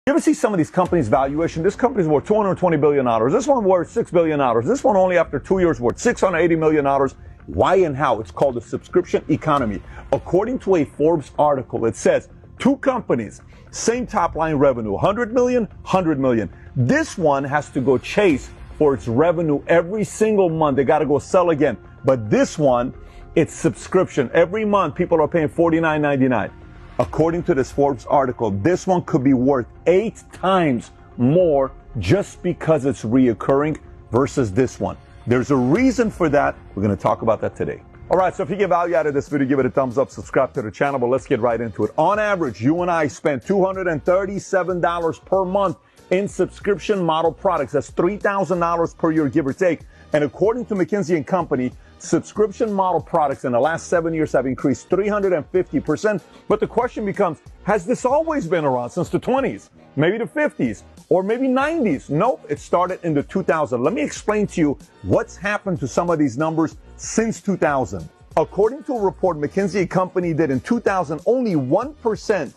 You ever see some of these companies' valuation? This company's worth $220 billion. This one worth $6 billion. This one only after 2 years worth $680 million. Why and how? It's called the subscription economy. According to a Forbes article, it says two companies, same top line revenue, 100 million, 100 million. This one has to go chase for its revenue every single month. They got to go sell again. But this one, it's subscription. Every month, people are paying $49.99. According to this Forbes article, this one could be worth 8 times more just because it's reoccurring versus this one. There's a reason for that. We're going to talk about that today. All right, so if you get value out of this video, give it a thumbs up, subscribe to the channel, but let's get right into it. On average, you and I spend $237 per month in subscription model products. That's $3,000 per year, give or take. And according to McKinsey & Company, subscription model products in the last 7 years have increased 350%. But the question becomes, has this always been around since the 20s, maybe the 50s, or maybe 90s? Nope, it started in the 2000s. Let me explain to you what's happened to some of these numbers since 2000. According to a report McKinsey & Company did in 2000, only 1%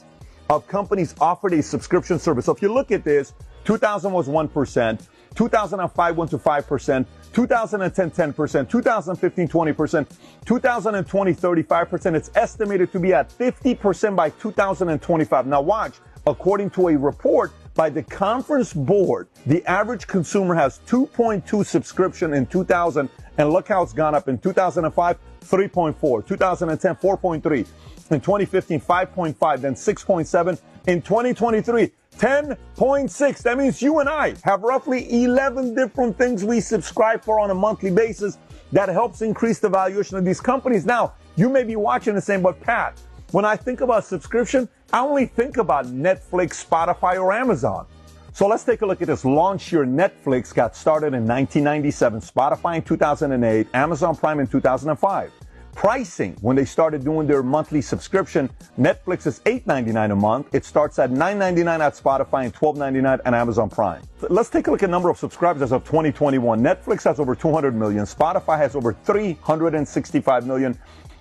of companies offered a subscription service. So if you look at this, 2000 was 1%, 2005 went to 5%, 2010, 10%, 2015, 20%, 2020, 35%. It's estimated to be at 50% by 2025. Now watch, according to a report by the Conference Board, the average consumer has 2.2 subscription in 2000, and look how it's gone up. In 2005, 3.4, 2010, 4.3, in 2015, 5.5, then 6.7, in 2023, 10.6. That means you and I have roughly 11 different things we subscribe for on a monthly basis that helps increase the valuation of these companies. Now, you may be watching and saying, but Pat, when I think about subscription, I only think about Netflix, Spotify, or Amazon. So let's take a look at this. Launch year, Netflix got started in 1997, Spotify in 2008, Amazon Prime in 2005. Pricing, when they started doing their monthly subscription, Netflix is $8.99 a month. It starts at $9.99 at Spotify and $12.99 at Amazon Prime. Let's take a look at number of subscribers as of 2021. Netflix has over 200 million. Spotify has over 365 million.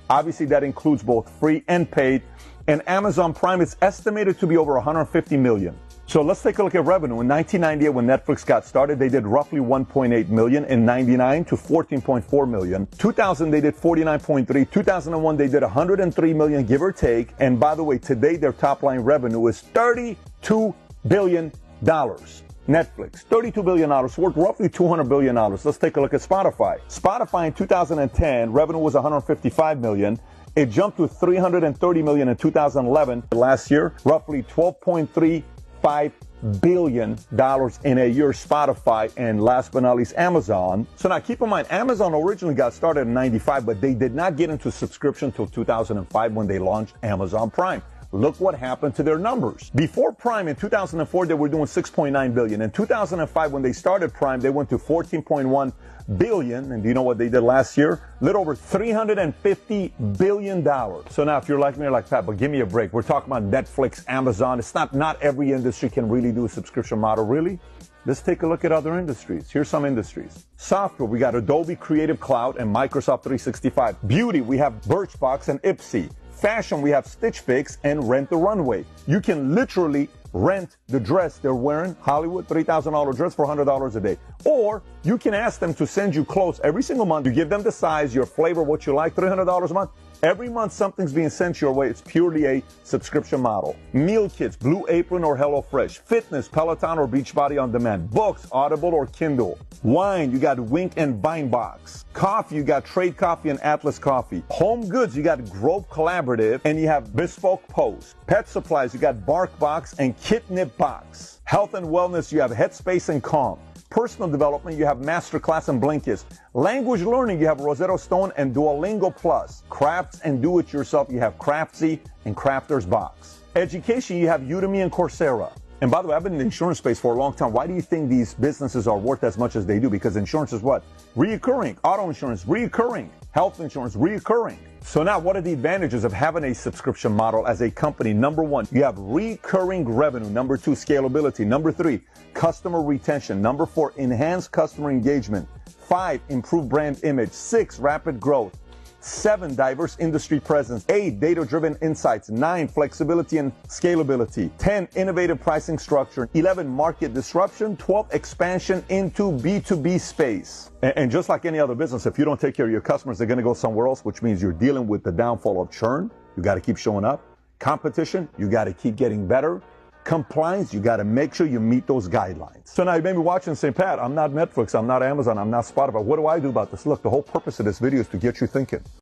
Obviously, that includes both free and paid. And Amazon Prime is estimated to be over 150 million. So let's take a look at revenue. In 1998, when Netflix got started, they did roughly 1.8 million. In 99 to 14.4 million. 2000, they did 49.3. 2001, they did 103 million, give or take. And by the way, today their top line revenue is $32 billion. Netflix, $32 billion, worth roughly $200 billion. Let's take a look at Spotify. Spotify in 2010, revenue was 155 million. It jumped to 330 million in 2011. Last year, roughly $12.35 billion in a year. Spotify, and last but not least, Amazon. So now keep in mind, Amazon originally got started in 95, but they did not get into subscription until 2005 when they launched Amazon Prime. Look what happened to their numbers. Before Prime in 2004, they were doing 6.9 billion. In 2005, when they started Prime, they went to 14.1 billion. And do you know what they did last year? A little over $350 billion. So now if you're like me, you're like, Pat, but give me a break. We're talking about Netflix, Amazon. It's not every industry can really do a subscription model, really. Let's take a look at other industries. Here's some industries. Software, we got Adobe Creative Cloud and Microsoft 365. Beauty, we have Birchbox and Ipsy. Fashion, we have Stitch Fix and Rent the Runway. You can literally rent the dress they're wearing, Hollywood, $3,000 dress for $100 a day. Or you can ask them to send you clothes every single month. You give them the size, your flavor, what you like, $300 a month. Every month something's being sent your way. It's purely a subscription model. Meal kits, Blue Apron or HelloFresh. Fitness, Peloton or Beachbody On Demand. Books, Audible or Kindle. Wine, you got Wink and Vinebox. Coffee, you got Trade Coffee and Atlas Coffee. Home goods, you got Grove Collaborative and you have Bespoke Post. Pet supplies, you got BarkBox and Kitnip Box. Health and wellness, you have Headspace and Calm. Personal development, you have Masterclass and Blinkist. Language learning, you have Rosetta Stone and Duolingo Plus. Crafts and do-it-yourself, you have Craftsy and Crafter's Box. Education, you have Udemy and Coursera. And by the way, I've been in the insurance space for a long time. Why do you think these businesses are worth as much as they do? Because insurance is what? Reoccurring. Auto insurance, reoccurring. Health insurance, reoccurring. So now, what are the advantages of having a subscription model as a company? Number one, you have recurring revenue. Number two, scalability. Number three, customer retention. Number four, enhanced customer engagement. 5, improved brand image. 6, rapid growth. 7, diverse industry presence. 8, data-driven insights. 9, flexibility and scalability. 10, innovative pricing structure. 11, market disruption. 12, expansion into B2B space. And just like any other business, if you don't take care of your customers, they're going to go somewhere else, which means you're dealing with the downfall of churn. You got to keep showing up. Competition, you got to keep getting better. Compliance, you got to make sure you meet those guidelines. So now you may be watching and say, Pat, I'm not Netflix, I'm not Amazon, I'm not Spotify. What do I do about this? Look, the whole purpose of this video is to get you thinking.